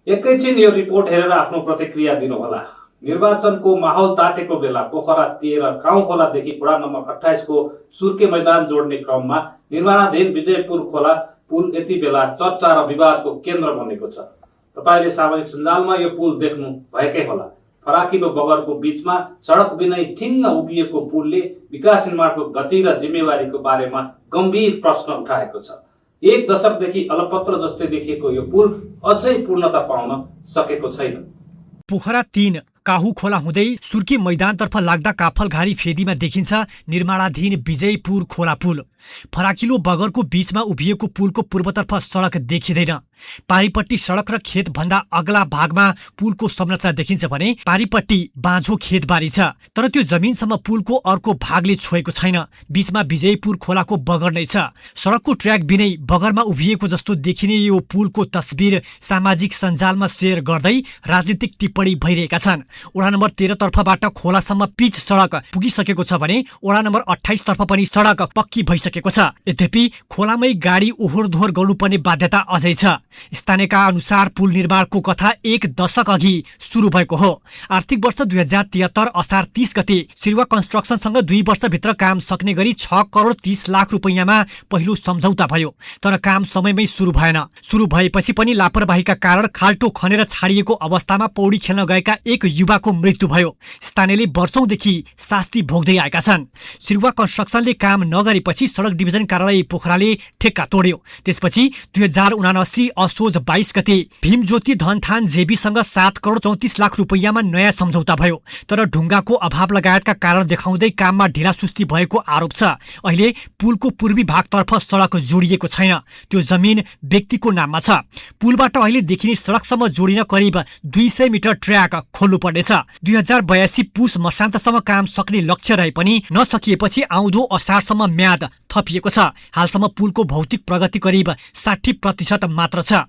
एकैछिन यो रिपोर्ट हेरेर आफ्नो प्रतिक्रिया दिनुहोला। निर्वाचनको माहौल तातेको बेला पोखरा 13 गाउँ खोलादेखि वडा नम्बर 28 को सुर्के मैदान जोड्ने क्रममा निर्माणाधीन विजयपुर खोला पुल यति बेला चर्चा र विवादको केन्द्र बनेको छ। तपाईले सामाजिक सञ्जालमा यो पुल देख्नु भएकै होला। फराकिलो बगरको बीचमा सडक बिनै ठिङ्ग उभिएको पुलले विकास निर्माणको गति र जिम्मेवारीको बारेमा गम्भीर प्रश्न उठाएको छ। एक दशकदेखि अलपत्र जस्तै देखिएको यो पुल अझै पूर्णता पाउन सकेको छैन। पोखरा 3 काहु खोला हुँदै सुर्के मैदानतर्फ लाग्दा काफलघारी फेदीमा देखिन्छ निर्माणाधीन विजयपुर खोला पुल। फराकिलो बगरको बीचमा उभिएको पुलको पूर्वतर्फ सडक देखिँदैन। पारिपट्टि सडक र खेत भन्दा अग्ला भागमा पुलको संरचना देखिन्छ भने पारिपट्टि बाँझो खेतबारी छ, तर त्यो जमिनसम्म पुलको अर्को भागले छोएको छैन। बीचमा विजयपुर खोलाको बगर नै छ। सडकको ट्र्याक बिनै बगरमा उभिएको जस्तो देखिने यो पुलको तस्बिर सामाजिक सञ्जालमा सेयर गर्दै राजनीतिक टिप्पणी भइरहेका छन्। वडा नम्बर 13 तर्फबाट खोलासम्म पिच सडक पुगिसकेको छ भने वडा नम्बर 28 तर्फ पनि सडक पक्की भइसकेको छ। यद्यपि खोलामै गाडी ओहोर दोहोर गर्नुपर्ने बाध्यता अझै छ। स्थानीयका अनुसार पुल निर्माणको कथा 1 दशक अघि सुरु भएको हो। आर्थिक वर्ष 2073 असार 30 गते सिरुवा कन्स्ट्रक्सनसँग 2 वर्षभित्र काम सक्ने गरी 6 करोड 30 लाख रुपैयाँमा पहिलो सम्झौता भयो, तर काम समयमै सुरु भएन। सुरु भएपछि पनि लापरवाहीका कारण खाल्टो खनेर छाडिएको अवस्थामा पौडी खेल्न गएका एक युवाको मृत्यु भयो। स्थानीयले वर्षौंदेखि शास्ति भोग्दै आएका छन्। सिरुवा कन्स्ट्रक्सनले काम नगरेपछि सडक डिभिजन कार्यालय पोखराले ठेक्का तोड्यो। त्यसपछि 2079 असोज 22 गते भीमज्योति धनथान जेबीसँग 7 करोड 34 लाख रुपैयाँमा नयाँ सम्झौता भयो, तर ढुङ्गाको अभाव लगायतका कारण देखाउँदै काममा ढिलासुस्ती भएको आरोप छ। अहिले पुलको पूर्वी भागतर्फ सडक जोडिएको छैन, त्यो जमिन व्यक्तिको नाममा छ। पुलबाट अहिले देखिने सडकसम्म जोडिन करिब 200 मिटर ट्र्याक खोल्नु पर्नेछ। 2082 पुस मसान्तसम्म काम सक्ने लक्ष्य रहे पनि नसकिएपछि आउँदो असारसम्म म्याद थपिएको छ। हालसम्म पुलको भौतिक प्रगति करिब 60% मात्र छ।